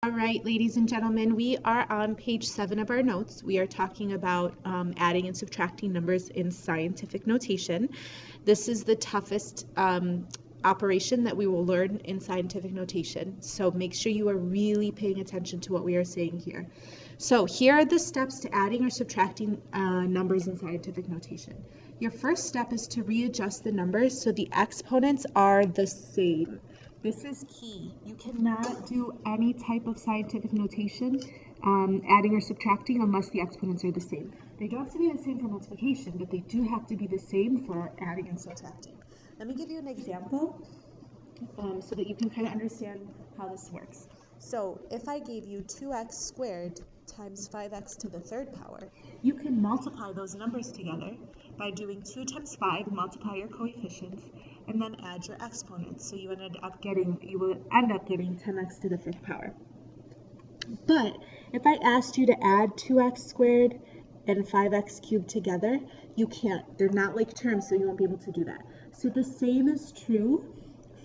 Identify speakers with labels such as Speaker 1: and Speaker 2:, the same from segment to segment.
Speaker 1: All right, ladies and gentlemen, we are on page 7 of our notes. We are talking about adding and subtracting numbers in scientific notation. This is the toughest operation that we will learn in scientific notation. So make sure you are really paying attention to what we are saying here. So here are the steps to adding or subtracting numbers in scientific notation. Your first step is to readjust the numbers so the exponents are the same. This is key. You cannot do any type of scientific notation, adding or subtracting, unless the exponents are the same. They don't have to be the same for multiplication, but they do have to be the same for adding and subtracting. Let me give you an example so that you can kind of understand how this works. So if I gave you 2x squared times 5x to the third power, you can multiply those numbers together by doing 2 times 5, multiply your coefficients, and then add your exponents. So you will end up getting 10x to the fifth power. But if I asked you to add 2x squared and 5x cubed together, you can't. They're not like terms, so you won't be able to do that. So the same is true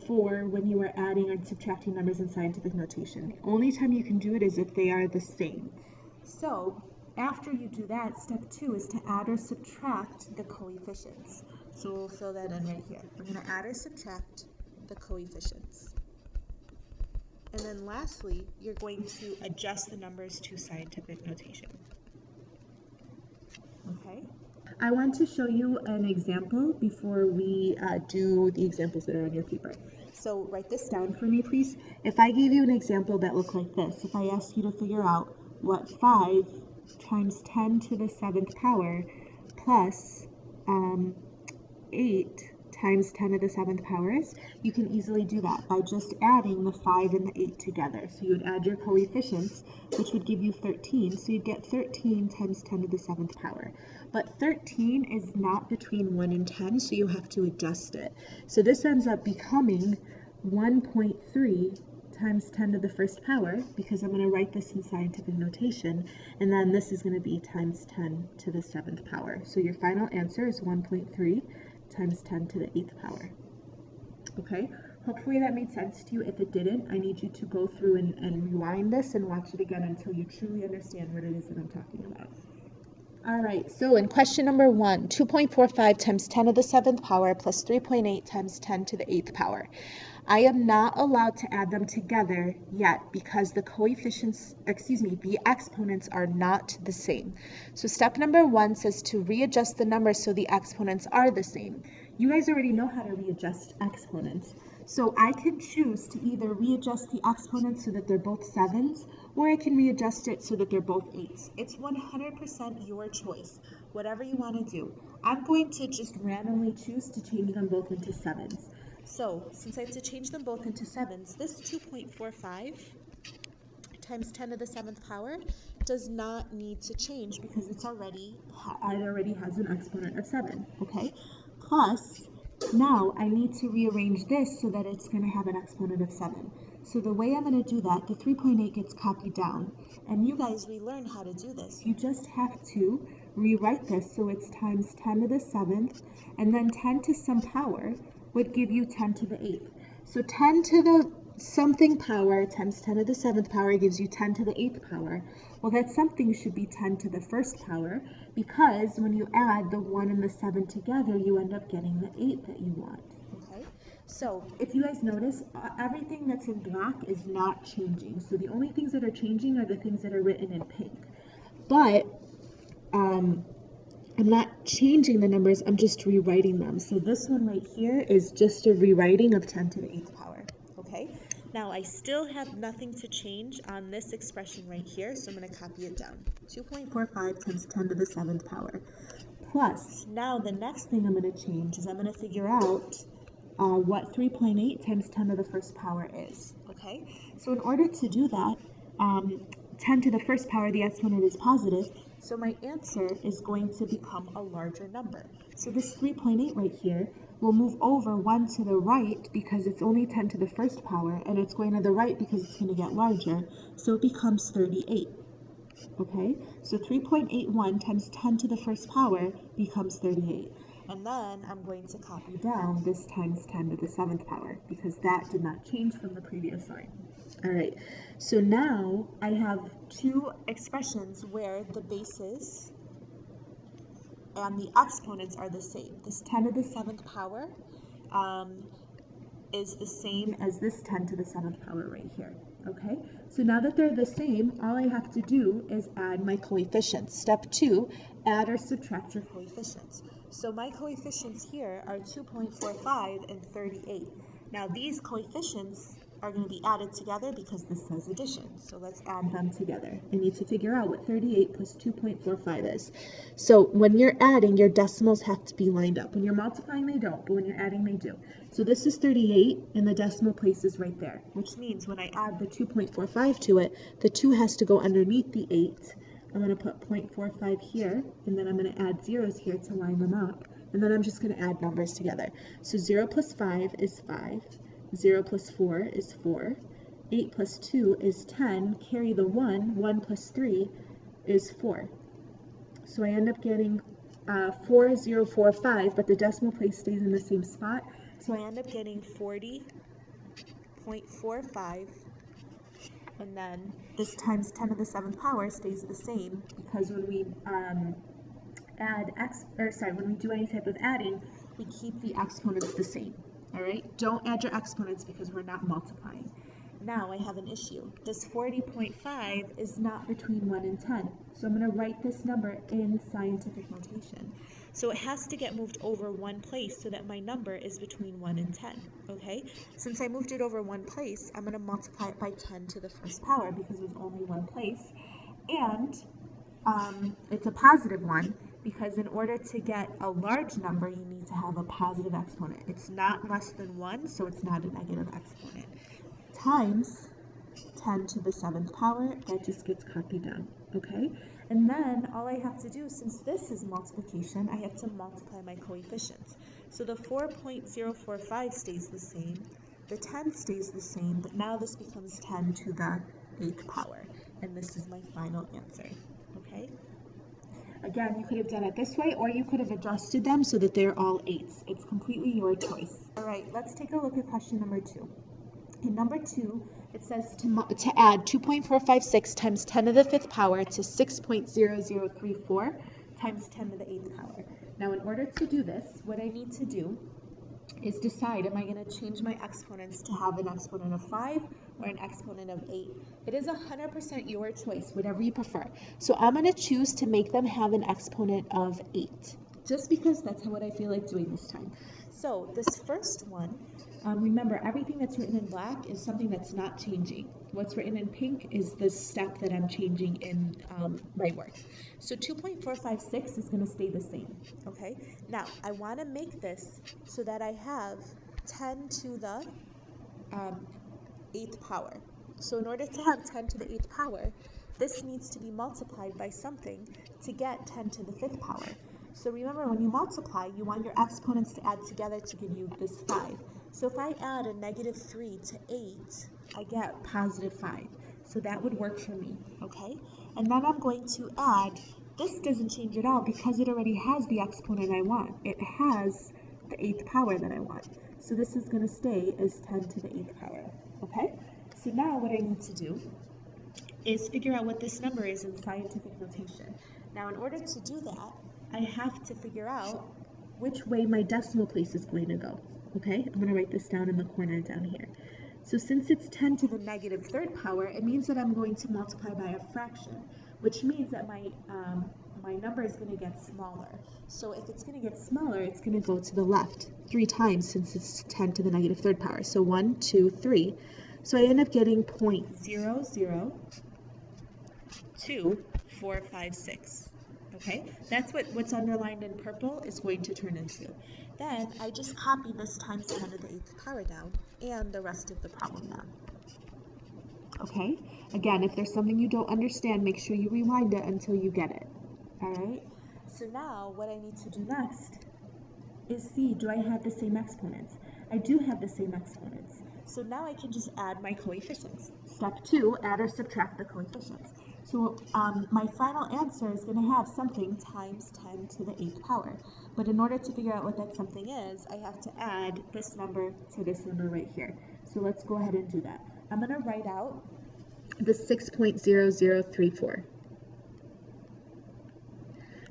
Speaker 1: for when you are adding or subtracting numbers in scientific notation. The only time you can do it is if they are the same. So after you do that, step 2 is to add or subtract the coefficients. So we'll fill that in right here. We're going to add or subtract the coefficients. And then lastly, you're going to adjust the numbers to scientific notation. Okay? I want to show you an example before we do the examples that are on your paper. So write this down for me, please. If I gave you an example that looked like this, if I asked you to figure out what 5 times 10 to the 7th power plus 8 times 10 to the 7th power is, you can easily do that by just adding the 5 and the 8 together. So you would add your coefficients, which would give you 13. So you'd get 13 times 10 to the 7th power. But 13 is not between 1 and 10, so you have to adjust it. So this ends up becoming 1.3 times 10 to the first power, because I'm going to write this in scientific notation, and then this is going to be times 10 to the 7th power. So your final answer is 1.3 times 10 to the 8th power. Okay, hopefully that made sense to you. If it didn't, I need you to go through and rewind this and watch it again until you truly understand what it is that I'm talking about. All right, so in question number 1, 2.45 times 10 to the 7th power plus 3.8 times 10 to the 8th power. I am not allowed to add them together yet because the the exponents are not the same. So step number 1 says to readjust the numbers so the exponents are the same. You guys already know how to readjust exponents. So I can choose to either readjust the exponents so that they're both 7s, or I can readjust it so that they're both 8s. It's 100% your choice, whatever you want to do. I'm going to just randomly choose to change them both into 7s. So since I have to change them both into 7s, this 2.45 times 10 to the 7th power does not need to change because it already has an exponent of 7, okay? Plus, now I need to rearrange this so that it's going to have an exponent of 7. So the way I'm going to do that, the 3.8 gets copied down. And you guys relearn how to do this. You just have to rewrite this so it's times 10 to the 7th, and then 10 to some power would give you 10 to the 8th. So 10 to the something power times 10 to the 7th power gives you 10 to the 8th power. Well, that something should be 10 to the first power, because when you add the 1 and the 7 together, you end up getting the 8 that you want. Okay? So if you guys notice, everything that's in black is not changing. So the only things that are changing are the things that are written in pink. But I'm not changing the numbers, I'm just rewriting them. So this one right here is just a rewriting of 10 to the 8th power, okay? Now I still have nothing to change on this expression right here, so I'm going to copy it down. 2.45 times 10 to the 7th power. Plus, now the next thing I'm going to change is I'm going to figure out what 3.8 times 10 to the first power is, okay? So in order to do that, 10 to the first power, the exponent is positive, so my answer is going to become a larger number. So this 3.8 right here will move over 1 to the right because it's only 10 to the first power, and it's going to the right because it's going to get larger, so it becomes 38. Okay, so 3.81 times 10 to the first power becomes 38. And then I'm going to copy down this times 10 to the 7th power because that did not change from the previous line. All right, so now I have two expressions where the bases and the exponents are the same. This 10 to the 7th power is the same as this 10 to the 7th power right here, okay? So now that they're the same, all I have to do is add my coefficients. Step 2, add or subtract your coefficients. So my coefficients here are 2.45 and 38. Now these coefficients are going to be added together because this says addition. So let's add them together. I need to figure out what 38 plus 2.45 is. So when you're adding, your decimals have to be lined up. When you're multiplying, they don't, but when you're adding, they do. So this is 38, and the decimal place is right there, which means when I add the 2.45 to it, the 2 has to go underneath the 8. I'm going to put 0.45 here, and then I'm going to add zeros here to line them up, and then I'm just going to add numbers together. So 0 plus 5 is 5. 0 plus 4 is 4, 8 plus 2 is 10, carry the 1, 1 plus 3 is 4. So I end up getting 4045, but the decimal place stays in the same spot. So I end up getting 40.45, and then this times 10 to the 7th power stays the same because when we when we do any type of adding, we keep the exponents the same. All right, don't add your exponents because we're not multiplying. Now I have an issue. This 40.5 is not between 1 and 10. So I'm going to write this number in scientific notation. So it has to get moved over one place so that my number is between 1 and 10. Okay? Since I moved it over one place, I'm going to multiply it by 10 to the 1st power because it was only one place. And it's a positive one, because in order to get a large number, you need to have a positive exponent. It's not less than 1, so it's not a negative exponent. Times 10 to the 7th power, that just gets copied down, okay? And then all I have to do, since this is multiplication, I have to multiply my coefficients. So the 4.045 stays the same, the 10 stays the same, but now this becomes 10 to the 8th power, and this is my final answer, okay? Again, you could have done it this way, or you could have adjusted them so that they're all 8s. It's completely your choice. All right, let's take a look at question number 2. In number 2, it says to add 2.456 times 10 to the 5th power to 6.0034 times 10 to the 8th power. Now, in order to do this, what I need to do is decide, am I going to change my exponents to have an exponent of 5 or an exponent of 8? It is 100% your choice, whatever you prefer. So I'm going to choose to make them have an exponent of 8, just because that's what I feel like doing this time. So this first one, remember, everything that's written in black is something that's not changing. What's written in pink is the step that I'm changing in my work. So 2.456 is going to stay the same, okay? Now, I want to make this so that I have 10 to the 8th power. So in order to have 10 to the 8th power, this needs to be multiplied by something to get 10 to the 5th power. So remember, when you multiply, you want your exponents to add together to give you this 5. So if I add a -3 to 8, I get positive 5. So that would work for me, okay? And then I'm going to add, this doesn't change at all because it already has the exponent I want. It has the 8th power that I want. So this is going to stay as 10 to the 8th power, okay? So now what I need to do is figure out what this number is in scientific notation. Now, in order to do that, I have to figure out which way my decimal place is going to go, okay? I'm going to write this down in the corner down here. So since it's 10 to the -3rd power, it means that I'm going to multiply by a fraction, which means that my number is going to get smaller. So if it's going to get smaller, it's going to go to the left 3 times since it's 10 to the -3rd power. So 1, 2, 3. So I end up getting 0.002456. Okay, that's what's underlined in purple is going to turn into. Then I just copy this times 10 to the 8th power down and the rest of the problem down. Okay, again, if there's something you don't understand, make sure you rewind it until you get it. All right, so now what I need to do next is see, do I have the same exponents? I do have the same exponents. So now I can just add my coefficients. Step 2, add or subtract the coefficients. So my final answer is going to have something times 10 to the 8th power. But in order to figure out what that something is, I have to add this number to this number right here. So let's go ahead and do that. I'm going to write out the 6.0034.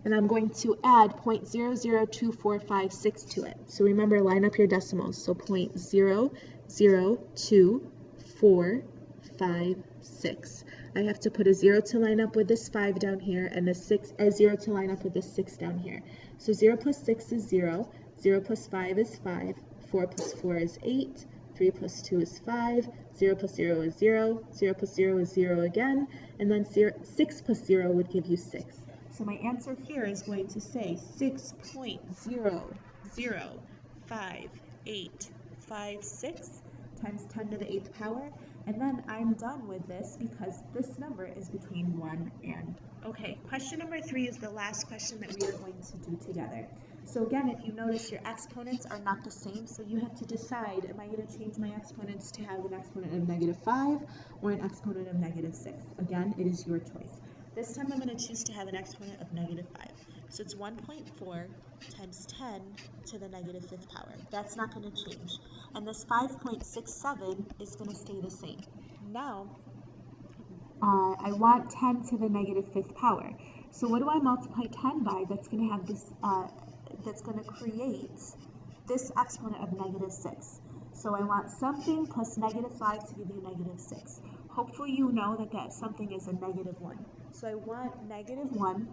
Speaker 1: And I'm going to add 0.002456 to it. So remember, line up your decimals. So 0.002456. I have to put a 0 to line up with this 5 down here, and a 0 to line up with this 6 down here. So 0 plus 6 is 0, 0 plus 5 is 5, 4 plus 4 is 8, 3 plus 2 is 5, 0 plus 0 is 0, 0 plus 0 is 0 again, and then 6 plus 0 would give you 6. So my answer here is going to say 6.005856 times 10 to the 8th power, and then I'm done with this because this number is between 1 and. Okay, question number 3 is the last question that we are going to do together. So again, if you notice, your exponents are not the same, so you have to decide, am I going to change my exponents to have an exponent of -5 or an exponent of -6? Again, it is your choice. This time I'm going to choose to have an exponent of -5. So it's 1.4 times 10 to the -5th power. That's not going to change. And this 5.67 is going to stay the same. Now, I want 10 to the -5th power. So what do I multiply 10 by that's going to have this, that's going to create this exponent of -6? So I want something plus -5 to give you -6. Hopefully you know that that something is a -1. So I want -1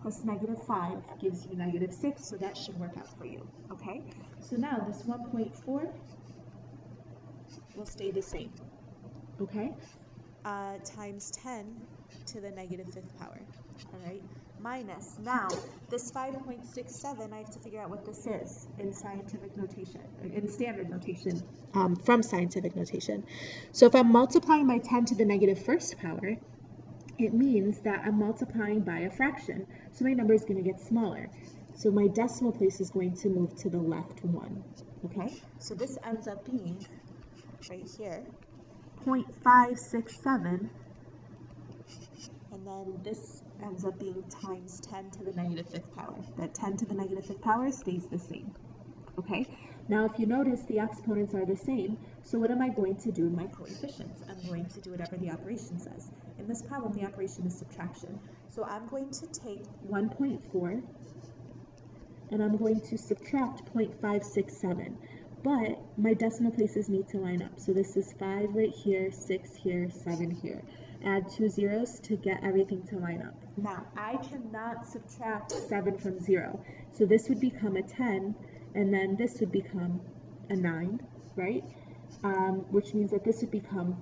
Speaker 1: plus -5 gives you -6, so that should work out for you, okay? So now this 1.4 will stay the same, okay? Times 10 to the -5th power, all right? Minus, now, this 5.67, I have to figure out what this is in scientific notation, in standard notation, from scientific notation. So if I'm multiplying by 10 to the -1st power, it means that I'm multiplying by a fraction. So my number is going to get smaller. So my decimal place is going to move to the left 1, okay? So this ends up being, right here, 0.567, and then this ends up being times 10 to the -5th power. That 10 to the -5th power stays the same, okay? Now if you notice, the exponents are the same, so what am I going to do in my coefficients? I'm going to do whatever the operation says. In this problem, the operation is subtraction. So I'm going to take 1.4, and I'm going to subtract 0.567. But my decimal places need to line up. So this is 5 right here, 6 here, 7 here. Add 2 zeros to get everything to line up. Now, I cannot subtract 7 from 0. So this would become a 10, and then this would become a 9, right? Which means that this would become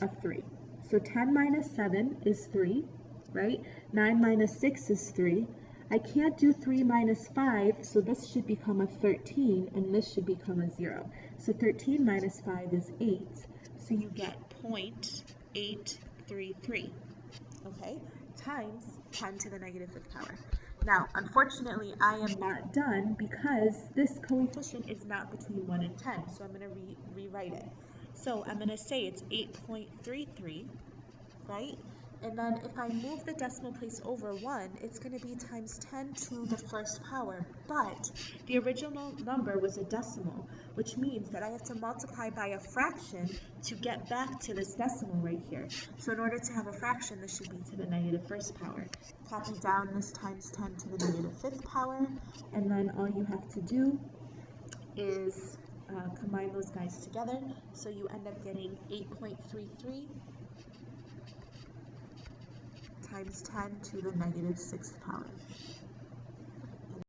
Speaker 1: a 3. So 10 minus 7 is 3, right? 9 minus 6 is 3. I can't do 3 minus 5, so this should become a 13, and this should become a 0. So 13 minus 5 is 8, so you get 0.833, okay, times 10 to the -5th power. Now, unfortunately, I am not done because this coefficient is not between 1 and 10, so I'm going to rewrite it. So I'm going to say it's 8.33, right? And then if I move the decimal place over 1, it's going to be times 10 to the 1st power. But the original number was a decimal, which means that I have to multiply by a fraction to get back to this decimal right here. So in order to have a fraction, this should be to the -1st power. Copy down this times 10 to the -5th power, and then all you have to do is combine those guys together. So you end up getting 8.33 times 10 to the -6th power.